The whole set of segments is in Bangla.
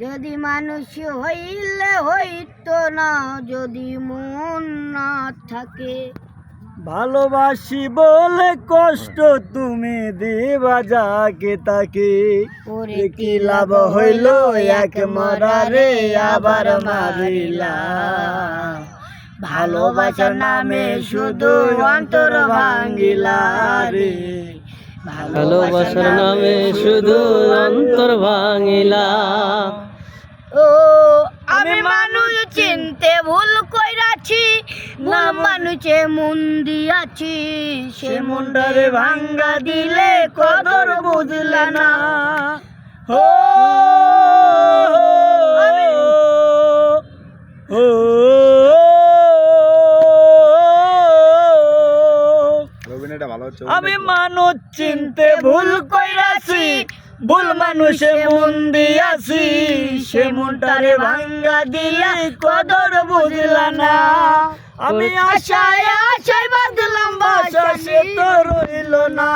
যদি মানুষ হইলে হইতো না, যদি মন না থাকে। ভালোবাসি বলে কষ্ট তুমি দিবা যাকে তাকে, ওরে কি লাভ হইল এক মরারে আবার মারিলা। ভালোবাসার নামে শুধু অন্তর ভাঙ্গিলা রে, ভালোবাসার নামে শুধু অন্তর ভাঙিলা। ও আমি মানুষ চিনতে ভুল কইরাছি, না মানুষে মন দিয়াছি, সে মনটারে ভাঙ্গা দিলে কদর বুঝলা না। ও ও আমি মানুষ চিনতে ভুল কইরাছি, ভুল মানুষে মন দিয়াছি, সে মনটারে ভাঙ্গা দিলে কদর বুঝলা না। আমি আশায় আশায় বাঁধলাম বাসা, সে তো রইল না।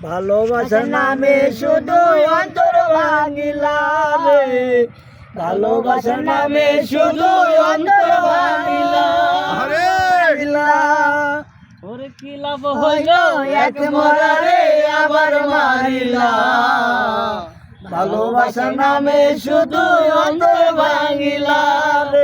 ভালোবাসার নামে শুধু অন্তর ভাঙিলা রে, ভালোবাসার নামে শুধু অন্তর ভাঙিলা। ওরে কি লাভ হইল এক মরারে আবার মারিলা। ভালোবাসার নামে শুধু অন্তর ভাঙিলা রে।